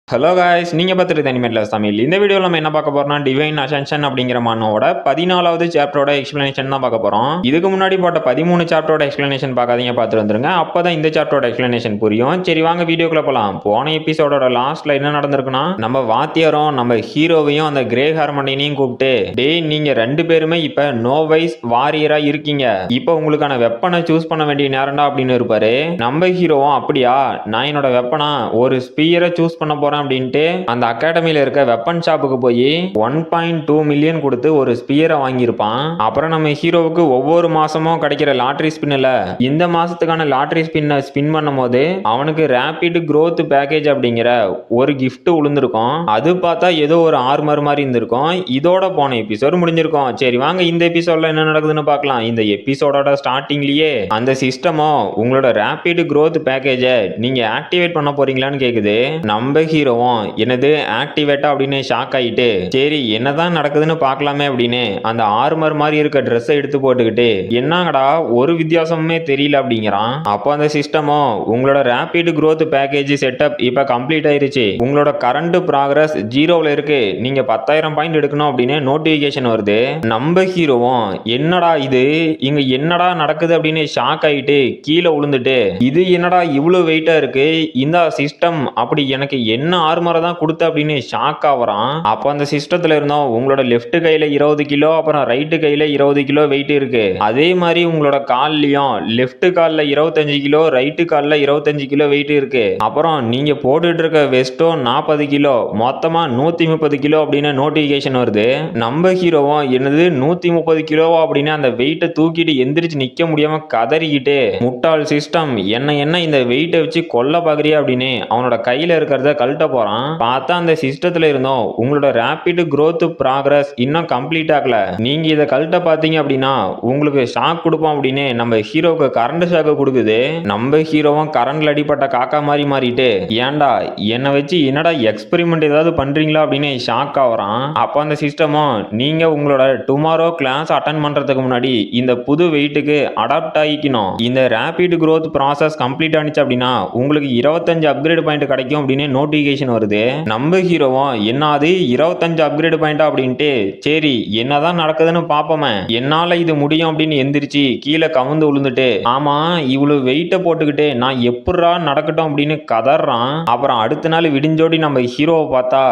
Hello guys, நீங்க பார்த்துட்டு அனிமேட்ல தமிழ். இந்த வீடியோவில் நம்ம என்ன பார்க்க போறோம்னா டிவைன் அசென்ஷன் அப்படிங்கிற மன்னோட 14வது சாப்டரோட எக்ஸ்பிளனேஷன் தான் பார்க்க போறோம். இதுக்கு முன்னாடி போட்ட 13 சாப்டரோட எக்ஸ்பிளனேஷன் பார்க்காதீங்க, பார்த்துட்டு வந்துருங்க. அப்பதான் இந்த சாப்டரோட எக்ஸ்பிளனேஷன் புரியும். சரி வாங்க வீடியோக்குள்ள போலாம். போன எபிசோடோட லாஸ்ட்ல என்ன நடந்திருக்குன்னா, நம்ம வாத்தியாரும் நம்ம ஹீரோவையும் அந்த கிரே ஹார்மண்டினையும் கூப்பிட்டு, டேய் நீங்க ரெண்டு பேருமே இப்ப நோ வைஸ் வாரியரா இருக்கீங்க, இப்ப உங்களுக்கான வெப்பனை சூஸ் பண்ண வேண்டிய நேரம்டா அப்படின்னு இருப்பாரு. நம்ம ஹீரோவும் அப்படியா, நான் என்னோட வெப்பனா ஒரு ஸ்பீயரை சூஸ் பண்ண போறேன் அப்படின்ட்டு அந்த அகாடமியில இருக்க வெப்பன் ஷாப்புக்கு போய் 1.2 மில்லியன் கொடுத்து ஒரு ஸ்பியரை வாங்கியிருப்பான். அப்புறம் நம்ம ஹீரோவுக்கு ஒவ்வொரு மாசமும் கிடைக்கிற லாட்டரி ஸ்பின்ல இந்த மாசத்துக்கான லாட்டரி ஸ்பின்னை ஸ்பின் பண்ணும் போது அவனுக்கு ரேபிட் growth பேக்கேஜ் அப்படிங்கிற ஒரு gift விழுந்திருக்கும். அது பார்த்தா ஏதோ ஒரு ஆர்மர் மாதிரி இருந்திருக்கும். இதோட போன எபிசோட் முடிஞ்சிருக்கும். சரி வாங்க இந்த எபிசோட்ல என்ன நடக்குதுன்னு பார்க்கலாம். இந்த எபிசோடோட ஸ்டார்டிங்லயே அந்த சிஸ்டமோ உங்களோட ரேபிட் growth பேக்கேஜை நீங்க ஆக்டிவேட் பண்ண போறீங்களான்னு கேக்குது. நம்ம ஹீரோவும் என்னது ஆக்டிவேட்டா அப்படின்னு ஷாக் ஆயிட்டு, சரி என்னதான் நடக்குதுன்னு பார்க்கலாமே அப்படின்னு அந்த ஆர்மர் மாதிரி இருக்க ட்ரெஸ்ஸை எடுத்து போட்டுக்கிட்டு, என்னங்கடா ஒரு வித்தியாசமுமே தெரியல அப்படிங்கிறான். அப்போ அந்த சிஸ்டமோ உங்களோட ரேபிட் growth பேக்கேஜ் செட்டப் இப்ப கம்ப்ளீட் ஆயிருச்சு, உங்களோட கரண்ட் ப்ராக்ரஸ் 0ல இருக்கு, நீங்க 10,000 பாயிண்ட் எடுக்கணும் அப்படின்னு நோட்டிபிகேஷன் வருது. நம்ம ஹீரோவும் என்னடா இது, இங்க என்னடா நடக்குது அப்படின்னு ஷாக் ஆயிட்டு கீழே விழுந்துட்டு, இது என்னடா இவ்வளவு வெயிட்டா இருக்கு, இந்த சிஸ்டம் அப்படி எனக்கு என்ன ஆர்மரை தான் கொடுத்த அப்படின்னு ஷாக் ஆவறான். அப்போ அந்த சிஸ்டத்துல இருந்தோம் உங்களோட லெஃப்ட் கையில 20 கிலோ அப்புறம் ரைட்டு கையில 20 கிலோ வெயிட் இருக்கு, அதே மாதிரி உங்களோட கால்லயும் லெஃப்ட் கால்ல 25 கிலோ ரைட்டு கால்ல 25 கிலோ வெயிட் இருக்கு, அப்புறம் நீங்க போட்டுட்டு இருக்க வெஸ்டோ 40 கிலோ, மொத்தமா 130 கிலோ அப்படின்னு நோட்டிபிகேஷன் வருது. நம்ம ஹீரோவும் என்னது 130 கிலோவா அப்படின்னு அந்த வெயிட்டை தூக்கிட்டு எந்திரிச்சு நிக்க முடியாம கதறிக்கிட்டு, முட்டாள் சிஸ்டம் என்ன இந்த வெயிட்டை வச்சு கொல்ல பாக்குறியா அப்படின்னு அவனோட கையில இருக்கிறத கழட்ட போறான். பார்த்தா அந்த சிஸ்டத்துல இருந்தோம் உங்களோட ரேபிட் growth ப்ராக்ரஸ் இன்னும் கம்ப்ளீட் ஆகல, நீங்க இதை கழட்ட பாத்தீங்க அப்படின்னா உங்களுக்கு ஷாக் கொடுப்போம் அப்படின்னு நம்ம ஹீரோக்கு கரண்ட் ஷாக் கொடுக்குது. நம்ம ஹீரோவும் கரண்ட்ல அடிப்பட்ட காக்கா மாதிரி மாறிட்டு, ஏன்டா என்னை வச்சு என்னடா எக்ஸ்பெரிமெண்ட் ஏதாவது பண்றீங்களா அப்படின்னு ஷாக் ஆகுறான். அப்போ அந்த சிஸ்டமும் நீங்க உங்களோட டுமாரோ கிளாஸ் அட்டன் பண்றதுக்கு முன்னாடி இந்த புது வெயிட்டுக்கு அடாப்ட் ஆகிக்கணும், இந்த ரேபிட் growth ப்ராசஸ் கம்ப்ளீட் ஆனிச்சு அப்படின்னா உங்களுக்கு 25 அப்கிரேட் பாயிண்ட் கிடைக்கும் அப்படின்னு நோட்டிபிகேஷன் வருது. நம்ம ஹீரோவும் என்னது 25 அப்கிரேட் பாயிண்டா அப்படின்ட்டு, சரி என்னதான் நடக்குதுன்னு பாப்போமே, என்னால இது முடியும் அப்படின்னு எந்திரிச்சு கீழே கவுந்து விழுந்துட்டு, ஆமா இவ்வளவு வெயிட்ட போட்டுக்கிட்டு நான் எப்படா நடக்கட்டும் அப்படின்னு கதறான். அப்புறம் அடுத்த நாள் விடிஞ்சோடி நம்ம ஹீரோவை பார்த்தா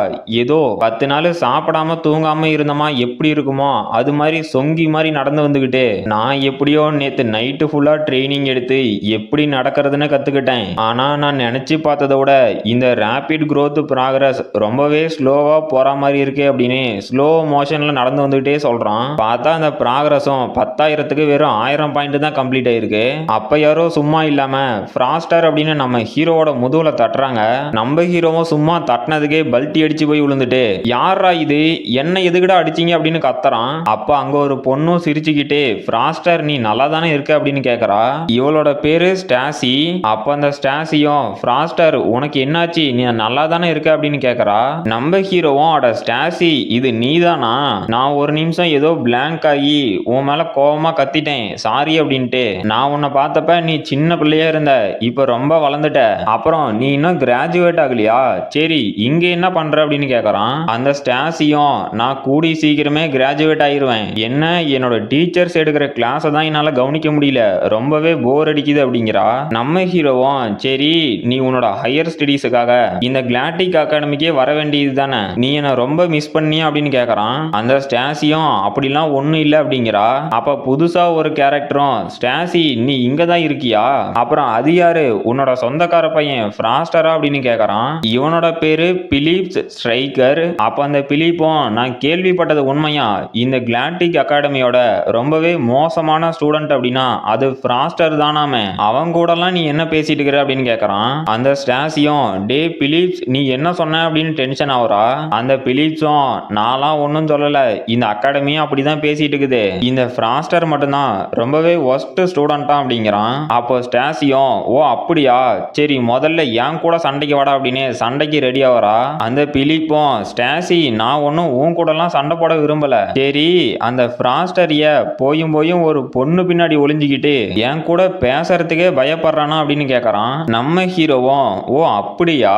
ஏதோ 10 நாள் சாப்பிடாம தூங்காம இருந்தமா எப்படி இருக்குமோ அது மாதிரி சொங்கி மாதிரி நடந்து வந்துகிட்டு, நான் எப்படியோ நேத்து நைட்டு ஃபுல்லா ட்ரைனிங் எடுத்து எப்படி நடக்கிறதுன்னு கத்துக்கிட்டேன், ஆனா நான் நினைச்சு பார்த்ததை விட இந்த ரேபிட் growth ப்ராக்ரஸ் ரொம்பவே ஸ்லோவா போற மாதிரி இருக்கு அப்படின்னு ஸ்லோ மோஷன்ல நடந்து வந்துகிட்டே சொல்றான். பார்த்தா அந்த ப்ராக்ரஸும் 10,000க்கு வெறும் 1000 பாயிண்ட் தான் கம்ப்ளீட் ஆயிருக்கு. அப்ப யாரோ சும்மா இல்லாம ஃப்ராஸ்டர் அப்படின்னு நம்ம ஹீரோவோட முதுகுல தட்டுறாங்க. நம்ம ஹீரோவும் சும்மா தட்டினதுக்கே பல்ட்டி அடிச்சு போய் விழுந்துட்டு, யாரா இது என்ன எதுக்குடா அடிச்சீங்க அப்படின்னு கத்துறான். அப்ப அங்க ஒரு பொண்ணும் சிரிச்சுக்கிட்டு, ஃப்ராஸ்டர் நீ நல்லா தானே இருக்க அப்படின்னு கேக்குறா. இவளோட பேரு ஸ்டாசி. அப்ப அந்த ஸ்டாசியும் ஃப்ராஸ்டர் உனக்கு என்னாச்சு, நீ நல்லா தானே இருக்க அப்படின்னு கேக்குறா. நம்ம ஹீரோவும் அட ஸ்டாசி இது நீதானா, நான் ஒரு நிமிஷம் ஏதோ பிளாங்க் ஆகி உன் மேல கோவமா கத்திட்டேன் சாரி அப்படின்ட்டு, நான் உன்னை பார்த்தப்ப நீ சின்ன பிள்ளையா இருந்த, இப்ப ரொம்ப வளர்ந்துட்ட, அப்புறம் நீ இன்னும் கிராஜுவேட் ஆகலையா, சரி இங்க என்ன பண்ற அப்படின்னு கேக்குறான். அந்த ஸ்டாசியும் நான் கூடி சீக்கிரமே கிராஜுவேட் ஆயிருவேன், என்ன என்னோட டீச்சர்ஸ் எடுக்கிற கிளாஸை தான் என்னால கவனிக்க முடியல, ரொம்பவே போர் அடிக்குது அப்படிங்கிறா. நம்ம ஹீரோவும் சரி நீ உன்னோட ஹையர் ஸ்டடீஸுக்காக இந்த கிளாட்டிக் அகாடமிக்கே வர வேண்டியது தானே, நீ என்ன ரொம்ப மிஸ் பண்ணியா அப்படின்னு கேக்குறான். அந்த ஸ்டாசியும் அப்படிலாம் ஒண்ணும் இல்லை அப்படிங்கிறா. அப்ப புதுசா ஒரு கேரக்டரும், ஸ்டாசி நீ இங்க தான் இருக்கியா, அப்புறம் அது யாரு உன்னோட சொந்தக்கார பையன் ஃப்ராஸ்டரா அப்படின்னு கேக்குறான். இவனோட பேரு பிலிப்ஸ் ஸ்ட்ரைக்கர். அப்ப அந்த பிலிப்பும் நான் கேள்விப்பட்டது உண்மையா, இந்த கிளாட்டிக் அகாடமியோட ரொம்பவே மோசமான ஸ்டூடெண்ட் அப்படின்னா அது ஃப்ராஸ்டர் தானாமே, அவங்க கூடலாம் நீ என்ன பேசிட்டு இருக்கிற அப்படின்னு கேக்குறான். அந்த ஸ்டாசியும் டே பிலிப்ஸ் நீ என்ன சொன்ன அப்படின்னு டென்ஷன் ஆகுறா. அந்த பிலிப்ஸும் நான்லாம் ஒன்றும் சொல்லல, இந்த அகாடமியும் அப்படிதான் பேசிட்டு இருக்குது, இந்த ஃப்ராஸ்டர் மட்டும்தான் ரொம்பவே ஒஸ்ட் ஸ்டூடெண்டா அப்படிங்கிறான். அப்போ ஸ்டாசியும் ஓ அப்படியா, சரி முதல்ல என் கூட சண்டைக்கு வாடா அப்படின்னு சண்டைக்கு ரெடி ஆகிறா. அந்த பிலிப்பும் ஸ்டாசி நான் ஒன்றும் உன் கூடலாம் சண்டை போட விரும்பல, சரி அந்த ஃப்ராஸ்டரிய போயும் ஒரு பொண்ணு பின்னாடி ஒளிஞ்சுக்கிட்டு என் கூட பேசுறதுக்கே பயப்படுறானா அப்படின்னு கேட்கறான். நம்ம ஹீரோவும் ஓ அப்படியா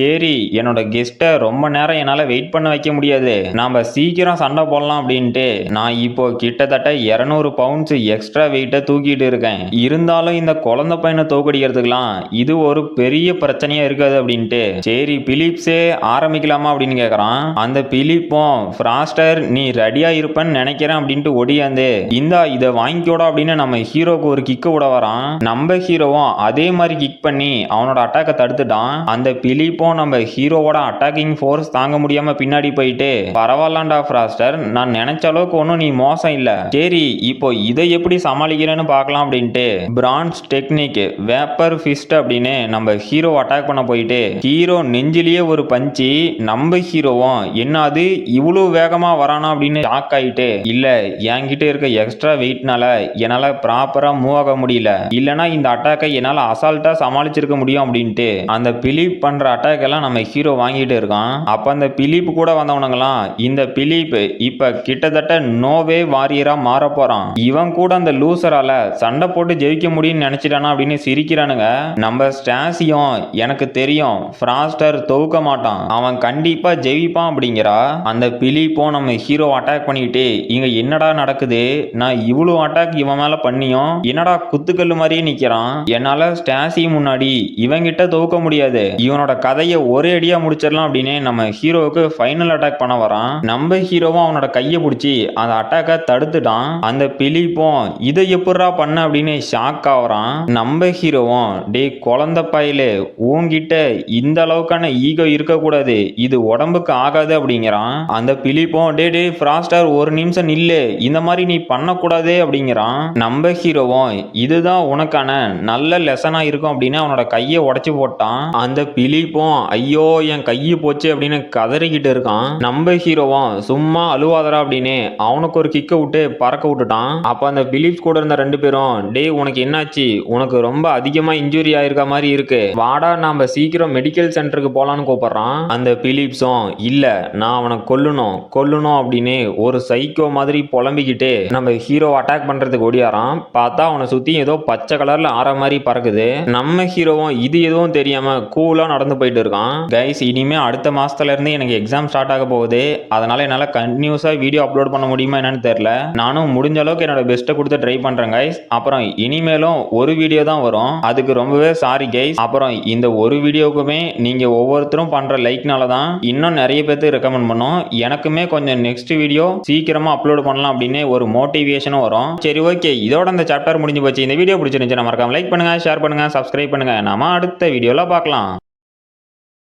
சரி என்னோட கெஸ்ட்டை ரொம்ப நேரம் என்னால வெயிட் பண்ண வைக்க முடியாது, நாம சீக்கிரம் சண்டை போடலாம் அப்படின்ட்டு நான் இப்போ கிட்டத்தட்ட 200 பவுண்ட்ஸ் எக்ஸ்ட்ரா வெயிட்டை தூக்கிட்டு இருக்கேன். இருந்தாலும் இந்த குழந்தை பையனை தோக்கடிக்கிறதுக்கெல்லாம் இது ஒரு பெரிய பிரச்சனையா இருக்காது அப்படின்ட்டு சரி பிலிப்ஸே ஆரம்பிக்கலாமா அப்படின்னு கேக்குறான். அந்த பிலிப்பும் ஃப்ராஸ்டர் நீ ரெடியா இருப்பேன்னு நினைக்கிறேன் அப்படின்ட்டு ஒடியாந்து இந்தா இதை வாங்கிக்கோட அப்படின்னு நம்ம ஹீரோக்கு ஒரு கிக்கு விட வரான். நம்ம ஹீரோவும் அதே மாதிரி கிக் பண்ணி அவனோட அட்டாக்கை தடுத்துட்டான். அந்த பிலிப்பும் நம்ம ஹீரோவோட அட்டாக்கிங் ஃபோர்ஸ் தாங்க முடியாம பின்னாடி போயிட்டு பரவாயில்லண்டா ஃப்ராஸ்டர், நான் நினைச்ச அளவுக்கு ஒன்றும் நீ மோசம் இல்ல, சரி இப்போ இதை எப்படி சமாளிக்கிறேன்னு பார்க்கலாம் அப்படின்ட்டு பிரான்ஸ் டெக்னிக் வேப்பர் ஃபிஸ்ட் அப்படின்னு நம்ம ஹீரோ அட்டாக் பண்ண போயிட்டு ஹீரோ நெஞ்சிலேயே ஒரு பஞ்சு. நம்ம ஹீரோவும் என்ன அது இவ்வளவு வேகமா வரானா அப்படின்னு ஷாக் ஆயிட்டு இல்ல என்கிட்ட இருக்க எக்ஸ்ட்ரா வெயிட்னால என்னால ப்ராப்பரா மூவ் ஆக முடியல, இல்லனா இந்த அட்டாக்கை என்னால அசால்ட்டா சமாளிச்சிருக்க முடியும் அப்படின்ட்டு அந்த பிலிப் பண்ற அட்டாக் எல்லாம் நம்ம ஹீரோ வாங்கிட்டு இருக்கான். அப்ப அந்த பிலிப் கூட வந்தவனுங்களாம் இந்த பிலிப் இப்ப கிட்டத்தட்ட நோவே வாரியரா மாற போறான், இவன் கூட அந்த லூசரால சண்டை போட்டு ஜெயிக்க முடியும்னு நினைச்சிட்டானா அப்படின்னு சிரிக்கிறானுங்க. நம்ம ஸ்டாசியும் எனக்கு தெரியும் ஃப்ராஸ்டர் தோக்க மாட்டான், அவன் கண்டிப்பா ஜெயிப்பான் அப்படிங்கிறா. அந்த பிலிப்பும் நம்ம ஹீரோ அட்டாக் பண்ணிட்டு இங்க என்னடா நடக்குது, நான் இவ்வளவு அட்டாக் இவன் மேல பண்ணியும் என்னடா குத்துக்கல்லு மாதிரியே நிக்கிறான், என்னால ஸ்டாசி முன்னாடி இவங்கிட்ட தோக்க முடியாது, இவனோட கதையை ஒரே அடியா முடிச்சிடலாம் அப்படின்னு நம்ம ஹீரோவுக்கு ஃபைனல் அட்டாக் பண்ண வரான். நம்ம ஹீரோவும் அவனோட கையை பிடிச்சி அந்த அட்டாக்கை தடுத்துட்டான். அந்த பிலிப்பும் இதை எப்படா பண்ண அப்படின்னு ஷாக் ஆகுறான். நம்ம ஹீரோவும் டே குழந்தை பையலே உன்கிட்ட இந்த அளவுக்கான ஈகோ இருக்கக்கூடாது, இது உடம்புக்கு ஆகாது அப்படிங்கிறான். அந்த பிலிப்பும் டே டே ஃப்ராஸ்டர் ஒரு நிமிஷம் நில்லு, இந்த மாதிரி நீ பண்ணக்கூடாதே அப்படிங்கிறான். நம்ம ஹீரோவும் இதுதான் உனக்கான நல்ல லெசனா இருக்கும் அப்படின்னு அவனோட கையை உடைச்சு போட்டான். அந்த பிலிப்பும் ஐயோ என் கையை போச்சு அப்படின்னு கதறிக்கிட்டு இருக்கான். நம்ம ஹீரோவும் சும்மா அழுவாதரா அப்படின்னு அவனுக்கு ஒரு கிக்க விட்டு பறக்க விட்டுட்டான். அப்ப அந்த பிலிப்ஸ் கூட இருந்த 2 பேரும் டே உனக்கு என்னாச்சு, உனக்கு ரொம்ப அதிகமா இன்ஜுரி ஆயிருக்க மாதிரி இருக்கு, வாடா நாம சீக்கிரம் மெடிக்கல் சென்டருக்கு போலான்னு கூப்பிடுறான். அந்த பிலிப்ஸும் இல்ல நான் அவனை கொல்லணும் அப்படின்னு ஒரு சைக்கோ மாதிரி புலம்பிக்கிட்டு நம்ம ஹீரோ அட்டாக் பண்றதுக்கு ஓடியாரான். பார்த்தா அவனை சுத்தி ஏதோ பச்சை கலர்ல ஆற மாதிரி பறக்குது. நம்ம ஹீரோவும் இது எதுவும் தெரியாம கூலா நடந்து போயிட்டு இருக்கான். கைஸ் இனிமே அடுத்த மாசத்துல இருந்து எனக்கு எக்ஸாம் ஸ்டார்ட் ஆக போகுது, அதனால என்னால கண்டினியூஸா வீடியோ அப்லோட் பண்ண முடியுமா என்னன்னு தெரியல, நானும் முடிஞ்ச அளவுக்கு என்னோட பெஸ்ட்டை கொடுத்து ட்ரை பண்றேன் கைஸ். அப்புறம் இனிமேலும் ஒரு வீடியோ தான் வரும், அதுக்கு ரொம்பவே சாரி கைஸ். அப்புறம் இந்த ஒரு வீடியோக்குமே நீங்க ஒவ்வொருத்தரும் பண்ற லைக்னால தான் இன்னும் நிறைய பேருக்கு ரெக்கமெண்ட் பண்ணும், எனக்குமே கொஞ்சம் நெக்ஸ்ட் வீடியோ சீக்கிரமா அப்லோட் பண்ணலாம் அப்படின்னு ஒரு மோட்டிவேஷனும் வரும். சரி ஓகே, இதோட இந்த சாப்டர் முடிஞ்சு போச்சு. இந்த வீடியோ பிடிச்சிருந்துச்சு மறக்காம லைக் பண்ணுங்க, ஷேர் பண்ணுங்க, சப்ஸ்கிரைப் பண்ணுங்க. நாம அடுத்த வீடியோல பார்க்கலாம்.